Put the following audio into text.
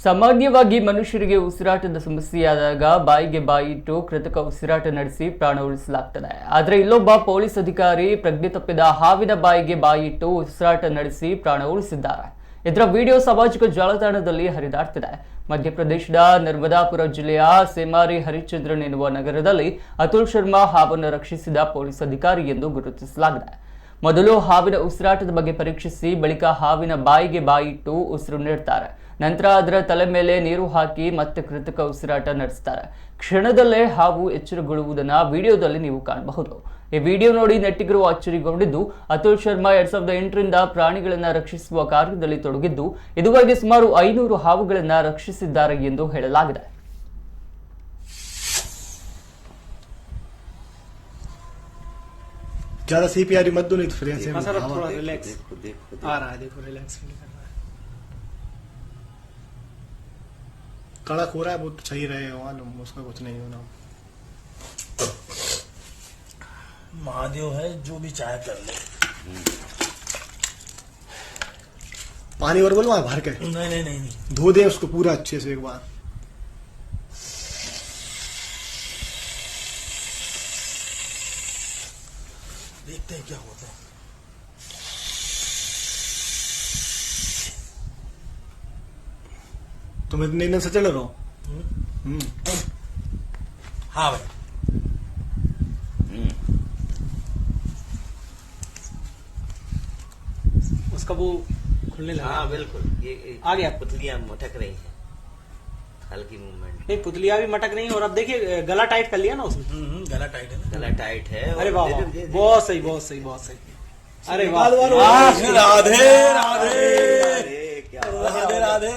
ಸಾಮಾನ್ಯವಾಗಿ ಮನುಷ್ಯರಿಗೆ ಉಸಿರಾಟದ ಸಮಸ್ಯೆಯಾದಾಗ ಬಾಯಿಗೆ ಬಾಯಿಟ್ಟು ಕೃತಕ ಉಸಿರಾಟ ನಡೆಸಿ ಪ್ರಾಣ ಉಳಿಸಲಾಗ್ತದೆ. ಆದರೆ ಇಲ್ಲೊಬ್ಬ ಪೊಲೀಸ್ ಅಧಿಕಾರಿ ಪ್ರಜ್ಞೆ ತಪ್ಪಿದ ಹಾವಿನ ಬಾಯಿಗೆ ಬಾಯಿಟ್ಟು ಉಸಿರಾಟ ನಡೆಸಿ ಪ್ರಾಣ ಉಳಿಸಿದ್ದಾರೆ. ಇದರ ವಿಡಿಯೋ ಸಾಮಾಜಿಕ ಜಾಲತಾಣದಲ್ಲಿ ಹರಿದಾಡ್ತಿದೆ. ಮಧ್ಯಪ್ರದೇಶದ ನರ್ಮದಾಪುರ ಜಿಲ್ಲೆಯ ಸೇಮಾರಿ ಹರಿಶ್ಚಂದ್ರನ್ ಎನ್ನುವ ನಗರದಲ್ಲಿ ಅತುಲ್ ಶರ್ಮಾ ಹಾವನ್ನು ರಕ್ಷಿಸಿದ ಪೊಲೀಸ್ ಅಧಿಕಾರಿ ಎಂದು ಗುರುತಿಸಲಾಗಿದೆ. ಮೊದಲು ಹಾವಿನ ಉಸಿರಾಟದ ಬಗ್ಗೆ ಪರೀಕ್ಷಿಸಿ ಬಳಿಕ ಹಾವಿನ ಬಾಯಿಗೆ ಬಾಯಿಟ್ಟು ಉಸಿರು ನೀಡುತ್ತಾರೆ. ನಂತರ ಅದರ ತಲೆ ಮೇಲೆ ನೀರು ಹಾಕಿ ಮತ್ತೆ ಕೃತಕ ಉಸಿರಾಟ ನಡೆಸುತ್ತಾರೆ. ಕ್ಷಣದಲ್ಲೇ ಹಾವು ಎಚ್ಚರಗೊಳ್ಳುವುದನ್ನು ವಿಡಿಯೋದಲ್ಲಿ ನೀವು ಕಾಣಬಹುದು. ಈ ವಿಡಿಯೋ ನೋಡಿ ನೆಟ್ಟಿಗರು ಅಚ್ಚರಿಗೊಂಡಿದ್ದು, ಅತುಲ್ ಶರ್ಮಾ 2008ರಿಂದ ಪ್ರಾಣಿಗಳನ್ನು ರಕ್ಷಿಸುವ ಕಾರ್ಯದಲ್ಲಿ ತೊಡಗಿದ್ದು ಇದುವರೆಗೆ ಸುಮಾರು 500 ಹಾವುಗಳನ್ನು ರಕ್ಷಿಸಿದ್ದಾರೆ ಎಂದು ಹೇಳಲಾಗಿದೆ. ज्यादा सीपीआर मत दो, नहीं तो फिर ऐसे थोड़ा रिलैक्स आ रहा है, देखो रिलैक्स फील कर रहा है। कड़क हो रहा है, वो तो सही रहेगा, उसका कुछ नहीं होना। महादेव है, जो भी चाहे कर ले। पानी और बोलो भर के नहीं धो दे उसको पूरा अच्छे से एक बार। देखते हैं क्या होता है। तुम इतने दिन से चल रहे हो? हाँ भाई, उसका वो खुलने लगा। हाँ बिल्कुल, ये आ गया। पुतलियां मटक रही हैं, हल्की मूवमेंट। नहीं, पुतलियां भी मटक रही हैं और अब देखिए गला टाइट कर लिया ना उसने। गला टाइट है ना, गला टाइट है। अरे वाह, बहुत सही बहुत सही बहुत सही। अरे वाह, राधे राधे राधे राधे राधे।